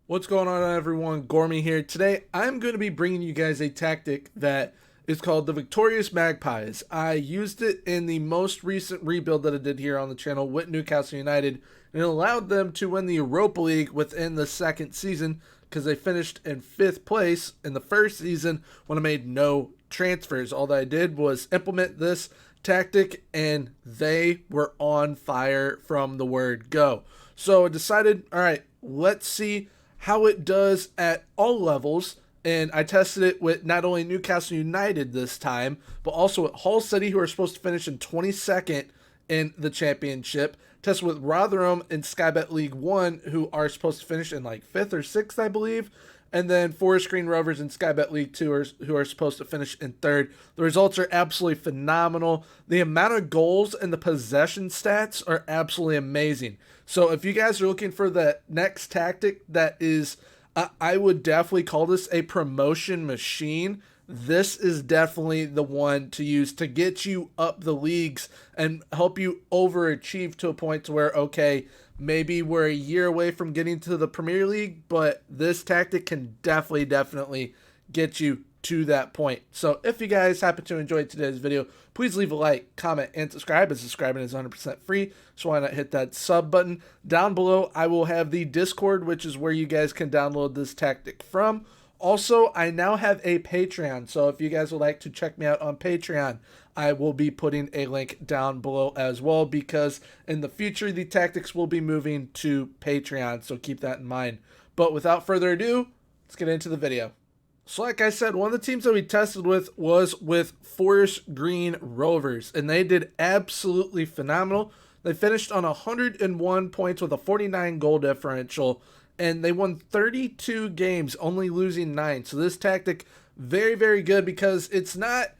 What's going on, everyone? Gormy here. Today, I'm going to be bringing you guys a tactic that is called the Victorious Magpies. I used it in the most recent rebuild that I did here on the channel with Newcastle United, and it allowed them to win the Europa League within the second season because they finished in 5th place in the first season when I made no transfers. All that I did was implement this tactic, and they were on fire from the word go. So I decided, all right, let's see how it does at all levels, and I tested it with not only Newcastle United this time, but also at Hull City, who are supposed to finish in 22nd in the championship. Tested with Rotherham in Sky Bet League 1, who are supposed to finish in like 5th or 6th, I believe. And then Forest Green Rovers in Sky Bet League 2, who are supposed to finish in 3rd. The results are absolutely phenomenal. The amount of goals and the possession stats are absolutely amazing. So if you guys are looking for the next tactic that is, I would definitely call this a promotion machine. This is definitely the one to use to get you up the leagues and help you overachieve to a point to where, okay, maybe we're a year away from getting to the Premier League, but this tactic can definitely get you to that point. So if you guys happen to enjoy today's video, please leave a like, comment, and subscribe, as subscribing is 100% free, so why not hit that sub button. Down below, I will have the Discord, which is where you guys can download this tactic from. Also, I now have a Patreon, so if you guys would like to check me out on Patreon, I will be putting a link down below as well, because in the future, the tactics will be moving to Patreon, so keep that in mind. But without further ado, let's get into the video. So like I said, one of the teams that we tested with was with Forest Green Rovers, and they did absolutely phenomenal. They finished on 101 points with a 49 goal differential, and they won 32 games, only losing 9. So this tactic, very good, because it's not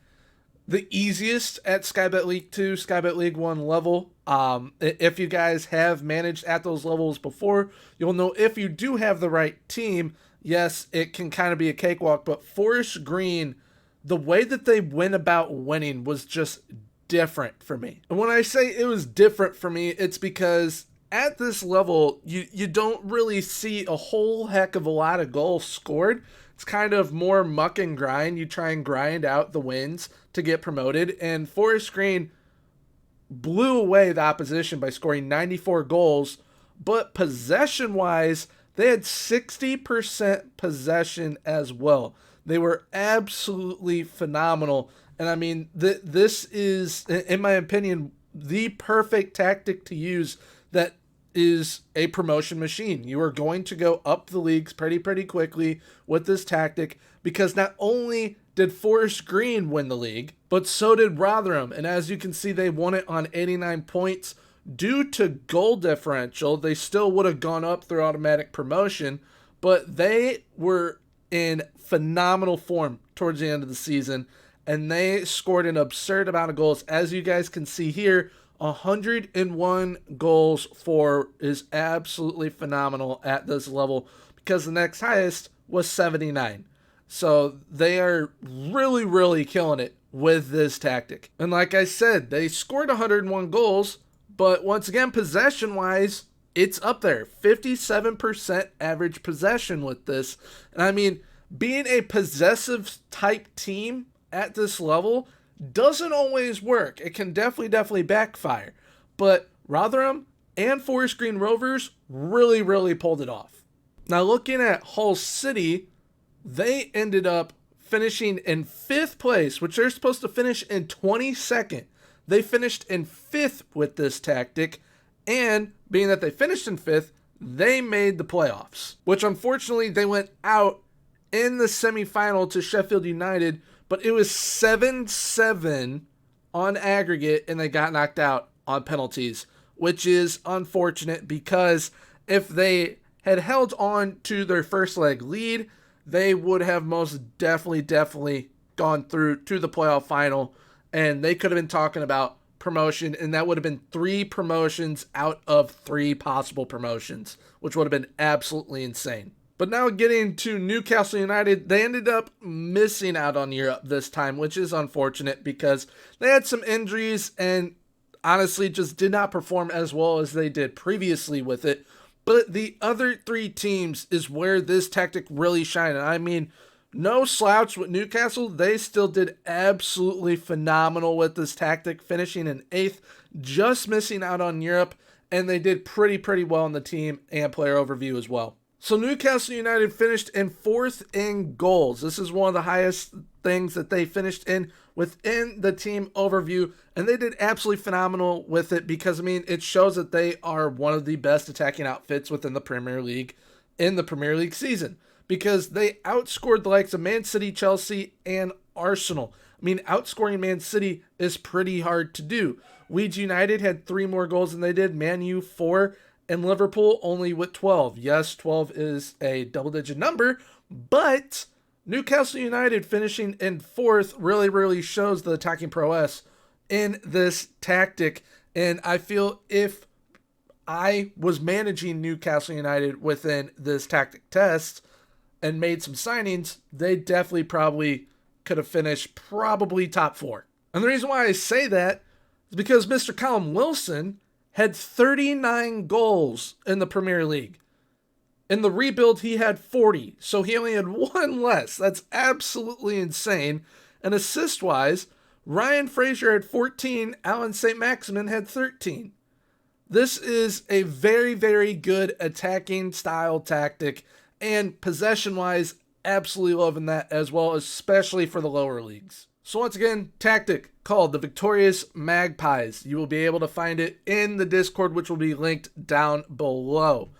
the easiest at Sky Bet League 2, Sky Bet League 1 level. If you guys have managed at those levels before, you'll know if you do have the right team, yes, it can kind of be a cakewalk, but Forest Green, the way that they went about winning was just different for me. And when I say it was different for me, it's because at this level, you don't really see a whole heck of a lot of goals scored. It's kind of more muck and grind. You try and grind out the wins to get promoted, and Forest Green blew away the opposition by scoring 94 goals, but possession-wise, they had 60% possession as well. They were absolutely phenomenal, and I mean, this is, in my opinion, the perfect tactic to use that is a promotion machine. You are going to go up the leagues pretty quickly with this tactic, because not only did Forest Green win the league, but so did Rotherham. And as you can see, they won it on 89 points. Due to goal differential, they still would have gone up through automatic promotion, but they were in phenomenal form towards the end of the season, and they scored an absurd amount of goals. As you guys can see here, 101 goals for is absolutely phenomenal at this level, because the next highest was 79. So they are really killing it with this tactic. And like I said, they scored 101 goals, but once again, possession-wise, it's up there. 57% average possession with this. And I mean, being a possessive type team at this level doesn't always work. It can definitely backfire. But Rotherham and Forest Green Rovers really pulled it off. Now looking at Hull City, they ended up finishing in 5th place, which they're supposed to finish in 22nd. They finished in 5th with this tactic, and being that they finished in 5th, they made the playoffs, which unfortunately they went out in the semifinal to Sheffield United, but it was 7-7 on aggregate, and they got knocked out on penalties, which is unfortunate, because if they had held on to their first leg lead, they would have most definitely gone through to the playoff final, and they could have been talking about promotion, and that would have been 3 promotions out of 3 possible promotions, which would have been absolutely insane. But now getting to Newcastle United, they ended up missing out on Europe this time, which is unfortunate because they had some injuries and honestly just did not perform as well as they did previously with it. But the other three teams is where this tactic really shined. And I mean, no slouch with Newcastle. They still did absolutely phenomenal with this tactic, finishing in 8th, just missing out on Europe. And they did pretty well in the team and player overview as well. So Newcastle United finished in 4th in goals. This is one of the highest things that they finished in within the team overview, and they did absolutely phenomenal with it because, I mean, it shows that they are one of the best attacking outfits within the Premier League in the Premier League season because they outscored the likes of Man City, Chelsea, and Arsenal. I mean, outscoring Man City is pretty hard to do. Leeds United had 3 more goals than they did, Man U 4, and Liverpool only with 12. Yes, 12 is a double-digit number, but Newcastle United finishing in 4th really shows the attacking prowess in this tactic. And I feel if I was managing Newcastle United within this tactic test and made some signings, they definitely probably could have finished probably top 4. And the reason why I say that is because Mr. Callum Wilson had 39 goals in the Premier League. In the rebuild, he had 40, so he only had 1 less. That's absolutely insane. And assist-wise, Ryan Fraser had 14, Alan St. Maximin had 13. This is a very good attacking style tactic, and possession-wise, absolutely loving that as well, especially for the lower leagues. So once again, tactic called the Victorious Magpies. You will be able to find it in the Discord, which will be linked down below.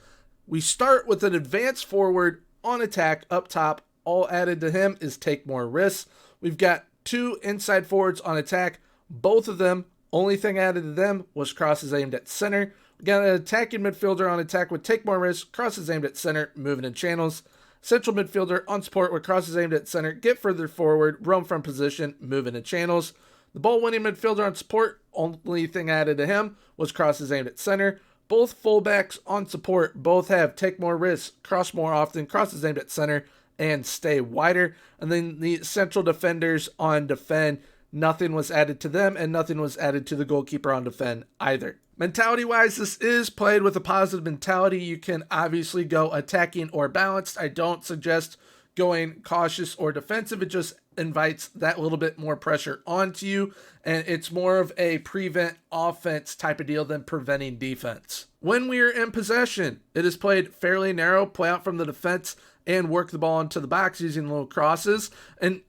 We start with an advanced forward on attack up top. All added to him is take more risks. We've got 2 inside forwards on attack. Both of them, only thing added to them was crosses aimed at center. We got an attacking midfielder on attack with take more risks, crosses aimed at center, moving in channels. Central midfielder on support with crosses aimed at center, get further forward, roam from position, move into channels. The ball-winning midfielder on support, only thing added to him was crosses aimed at center. Both fullbacks on support both have take more risks, cross more often, crosses aimed at center, and stay wider. And then the central defenders on defend, nothing was added to them, and nothing was added to the goalkeeper on defend either. Mentality-wise, this is played with a positive mentality. You can obviously go attacking or balanced. I don't suggest going cautious or defensive. It just invites that little bit more pressure onto you, and it's more of a prevent offense type of deal than preventing defense. When we are in possession, it is played fairly narrow, play out from the defense, and work the ball into the box using little crosses. And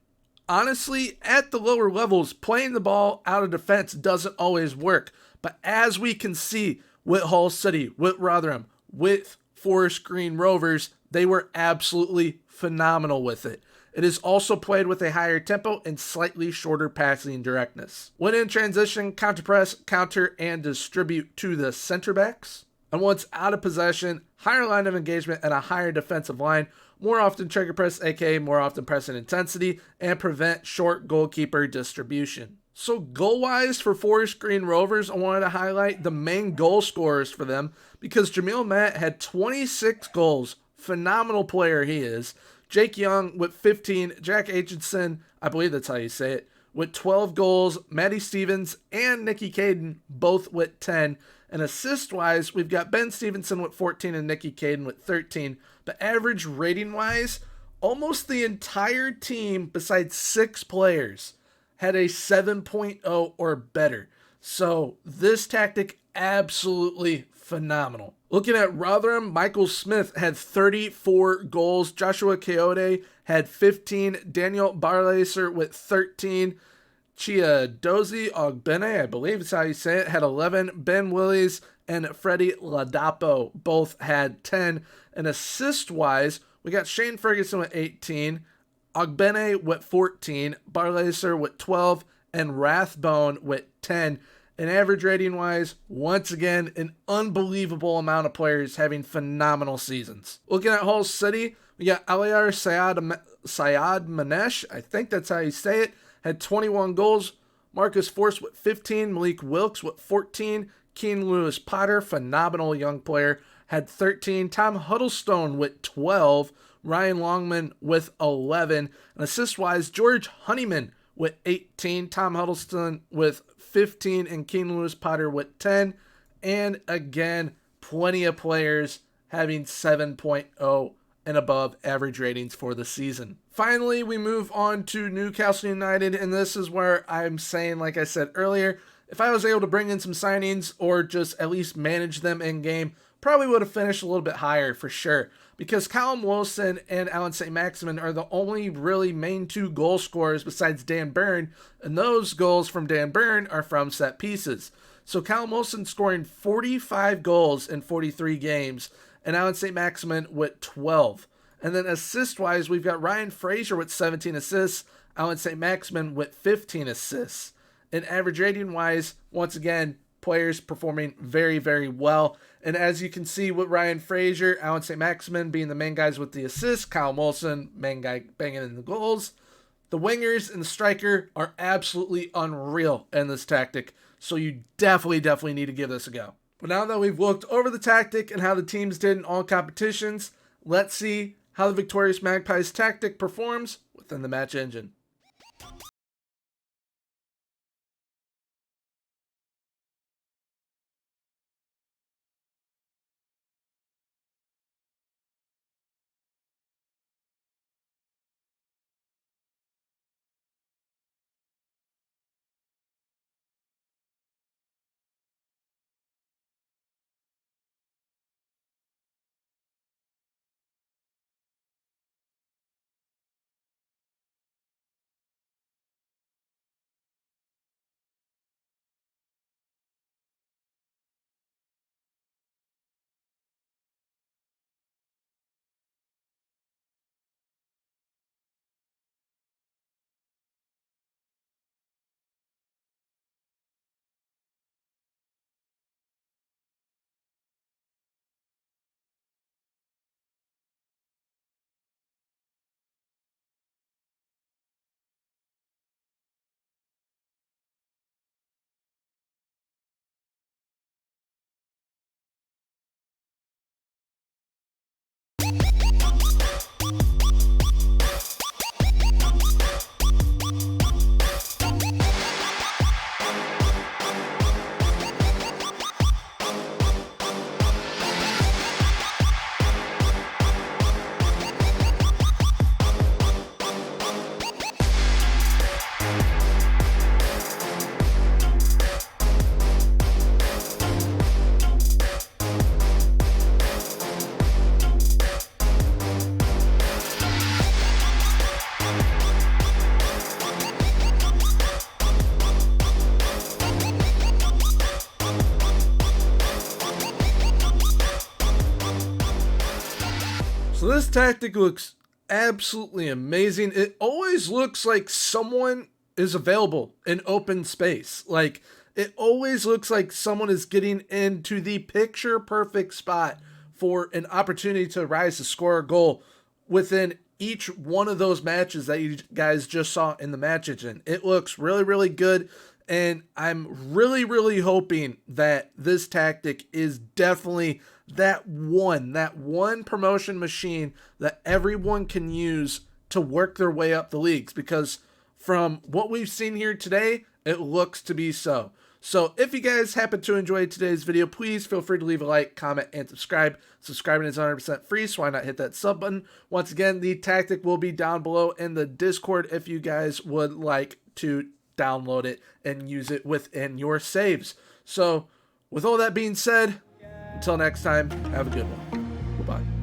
honestly, at the lower levels, playing the ball out of defense doesn't always work. But as we can see with Hull City, with Rotherham, with Forest Green Rovers, they were absolutely phenomenal with it. It is also played with a higher tempo and slightly shorter passing directness. When in transition, counter-press, counter, and distribute to the center backs. And once out of possession, higher line of engagement and a higher defensive line, more often trigger press, aka more often press in intensity, and prevent short goalkeeper distribution. So goal-wise for Forest Green Rovers, I wanted to highlight the main goal scorers for them because Jamil Matt had 26 goals. Phenomenal player he is. Jake Young with 15. Jack Aitchison, I believe that's how you say it, with 12 goals. Matty Stevens and Nicky Caden both with 10. And assist-wise, we've got Ben Stevenson with 14 and Nicky Caden with 13. But average rating-wise, almost the entire team besides 6 players had a 7.0 or better. So this tactic, absolutely phenomenal. Looking at Rotherham, Michael Smith had 34 goals. Joshua Coyote had 15. Daniel Barlaser with 13. Chiadozie Ogbene, I believe is how you say it, had 11. Ben Willies and Freddie Ladapo both had 10. And assist-wise, we got Shane Ferguson with 18. Ogbene with 14, Barlaser with 12, and Rathbone with 10. And average rating-wise, once again, an unbelievable amount of players having phenomenal seasons. Looking at Hull City, we got Aliar Sayad Manesh, I think that's how you say it, had 21 goals. Marcus Force with 15, Malik Wilkes with 14, Keen Lewis Potter, phenomenal young player, had 13, Tom Huddlestone with 12, Ryan Longman with 11, and assist-wise, George Honeyman with 18, Tom Huddleston with 15, and Keen Lewis Potter with 10. And again, plenty of players having 7.0 and above average ratings for the season. Finally, we move on to Newcastle United, and this is where I'm saying, like I said earlier, if I was able to bring in some signings or just at least manage them in game, probably would have finished a little bit higher for sure, because Callum Wilson and Allan St-Maximin are the only really main two goal scorers besides Dan Burn, and those goals from Dan Burn are from set pieces. So Callum Wilson scoring 45 goals in 43 games, and Allan St-Maximin with 12. And then assist-wise, we've got Ryan Fraser with 17 assists, Allan St-Maximin with 15 assists. And average rating-wise, once again, players performing very, very well. And as you can see with Ryan Fraser, Allan St-Maximin being the main guys with the assists, Callum Wilson, main guy banging in the goals. The wingers and the striker are absolutely unreal in this tactic, so you definitely need to give this a go. But now that we've looked over the tactic and how the teams did in all competitions, let's see how the Victorious Magpies tactic performs within the match engine. So this tactic looks absolutely amazing. It always looks like someone is available in open space. Like, it always looks like someone is getting into the picture perfect spot for an opportunity to rise to score a goal within each one of those matches that you guys just saw in the match engine. It looks really good, and I'm really hoping that this tactic is definitely that one promotion machine that everyone can use to work their way up the leagues, because from what we've seen here today, it looks to be so. So if you guys happen to enjoy today's video, please feel free to leave a like, comment, and subscribe. Subscribing is 100% free, so why not hit that sub button? Once again, the tactic will be down below in the Discord if you guys would like to download it and use it within your saves. So with all that being said, until next time, have a good one. Goodbye.